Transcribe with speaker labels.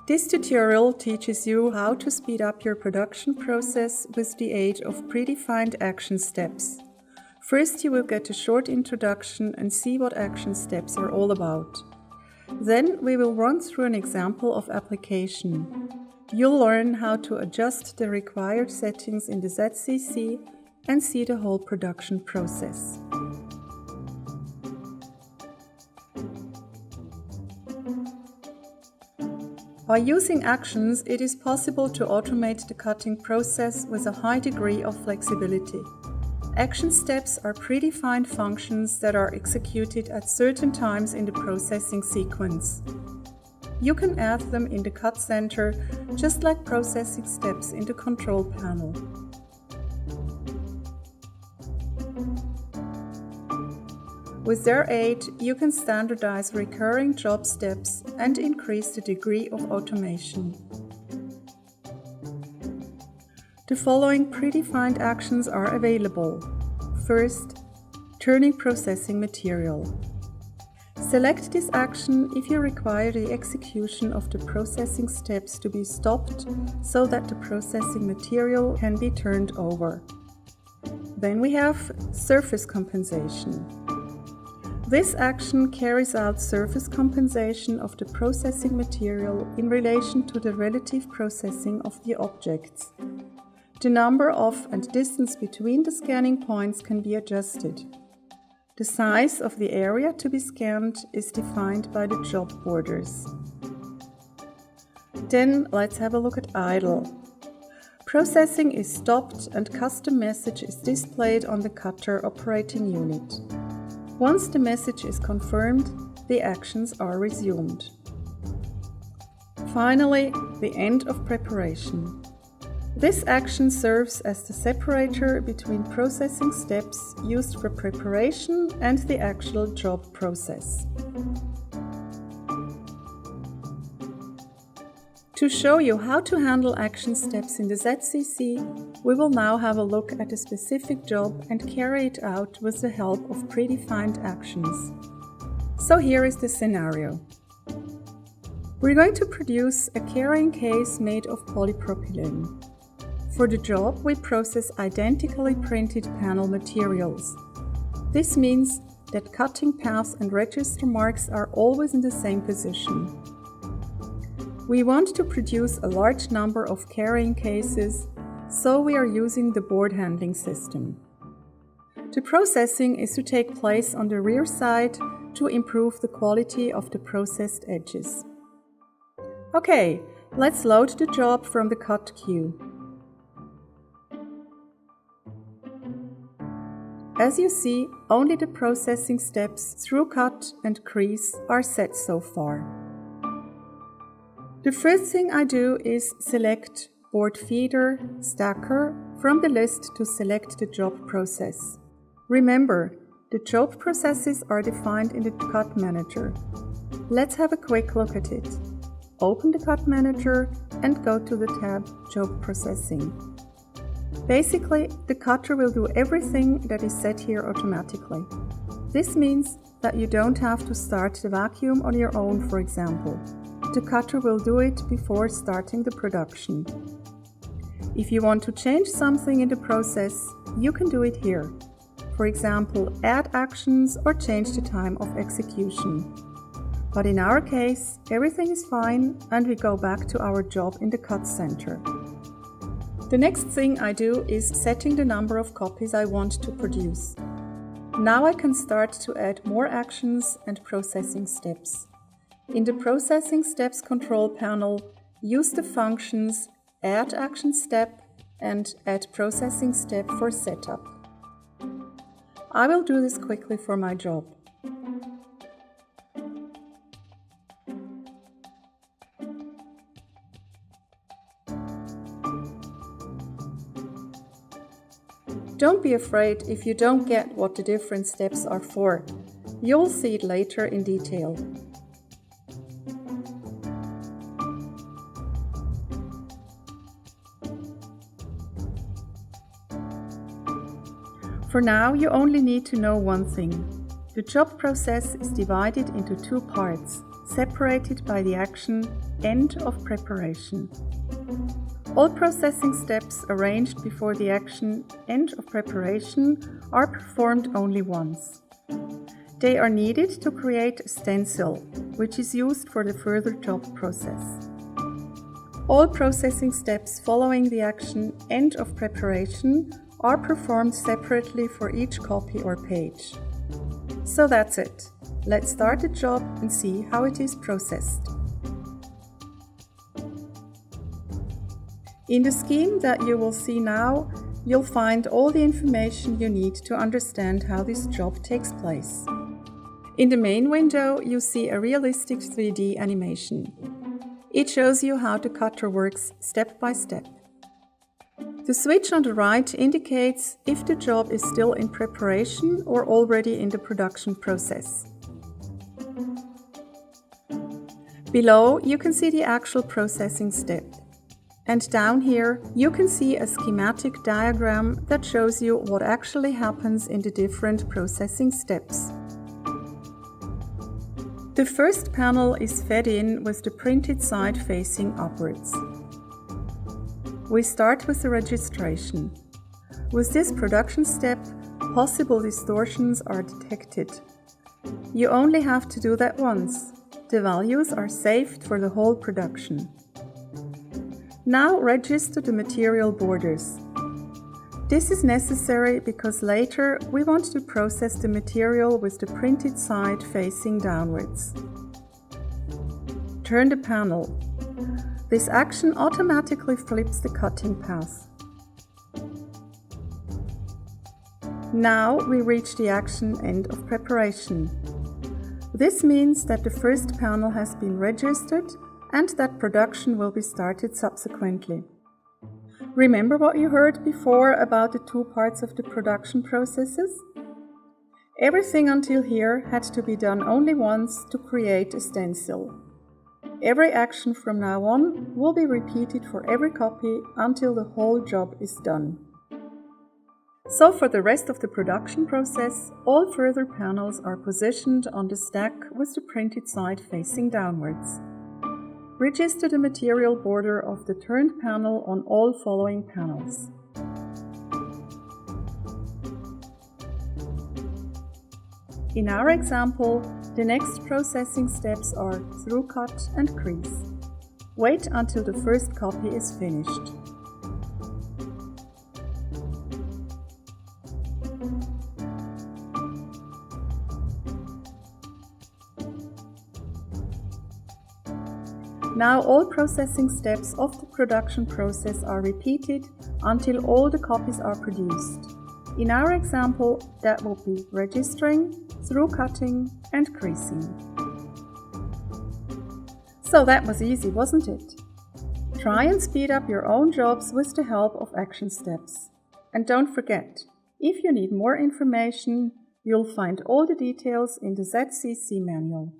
Speaker 1: This tutorial teaches you how to speed up your production process with the aid of predefined action steps. First, you will get a short introduction and see what action steps are all about. Then we will run through an example of application. You'll learn how to adjust the required settings in the ZCC and see the whole production process. By using actions, it is possible to automate the cutting process with a high degree of flexibility. Action steps are predefined functions that are executed at certain times in the processing sequence. You can add them in the cut center, just like processing steps in the control panel. With their aid, you can standardize recurring job steps and increase the degree of automation. The following predefined actions are available. First, turning processing material. Select this action if you require the execution of the processing steps to be stopped so that the processing material can be turned over. Then we have surface compensation. This action carries out surface compensation of the processing material in relation to the relative processing of the objects. The number of and distance between the scanning points can be adjusted. The size of the area to be scanned is defined by the job borders. Then let's have a look at idle. Processing is stopped and custom message is displayed on the cutter operating unit. Once the message is confirmed, the actions are resumed. Finally, the end of preparation. This action serves as the separator between processing steps used for preparation and the actual job process. To show you how to handle action steps in the ZCC, we will now have a look at a specific job and carry it out with the help of predefined actions. So here is the scenario. We're going to produce a carrying case made of polypropylene. For the job, we process identically printed panel materials. This means that cutting paths and register marks are always in the same position. We want to produce a large number of carrying cases, so we are using the board handling system. The processing is to take place on the rear side to improve the quality of the processed edges. Okay, let's load the job from the cut queue. As you see, only the processing steps through cut and crease are set so far. The first thing I do is select Board Feeder, Stacker from the list to select the job process. Remember, the job processes are defined in the Cut Manager. Let's have a quick look at it. Open the Cut Manager and go to the tab Job Processing. Basically, the cutter will do everything that is set here automatically. This means that you don't have to start the vacuum on your own, for example. The cutter will do it before starting the production. If you want to change something in the process, you can do it here. For example, add actions or change the time of execution. But in our case, everything is fine and we go back to our job in the cut center. The next thing I do is setting the number of copies I want to produce. Now I can start to add more actions and processing steps. In the Processing Steps control panel, use the functions Add Action Step and Add Processing Step for setup. I will do this quickly for my job. Don't be afraid if you don't get what the different steps are for. You'll see it later in detail. For now, you only need to know one thing. The job process is divided into two parts, separated by the action end of preparation. All processing steps arranged before the action end of preparation are performed only once. They are needed to create a stencil, which is used for the further job process. All processing steps following the action end of preparation are performed separately for each copy or page. So that's it. Let's start the job and see how it is processed. In the scheme that you will see now, you'll find all the information you need to understand how this job takes place. In the main window, you see a realistic 3D animation. It shows you how the cutter works step by step. The switch on the right indicates if the job is still in preparation or already in the production process. Below, you can see the actual processing step. And down here, you can see a schematic diagram that shows you what actually happens in the different processing steps. The first panel is fed in with the printed side facing upwards. We start with the registration. With this production step, possible distortions are detected. You only have to do that once. The values are saved for the whole production. Now register the material borders. This is necessary because later we want to process the material with the printed side facing downwards. Turn the panel. This action automatically flips the cutting path. Now we reach the action end of preparation. This means that the first panel has been registered and that production will be started subsequently. Remember what you heard before about the two parts of the production processes? Everything until here had to be done only once to create a stencil. Every action from now on will be repeated for every copy until the whole job is done. So for the rest of the production process, all further panels are positioned on the stack with the printed side facing downwards. Register the material border of the turned panel on all following panels. In our example, the next processing steps are through cut and crease. Wait until the first copy is finished. Now all processing steps of the production process are repeated until all the copies are produced. In our example, that will be registering, through cutting and creasing. So that was easy, wasn't it? Try and speed up your own jobs with the help of action steps. And don't forget, if you need more information, you'll find all the details in the ZCC manual.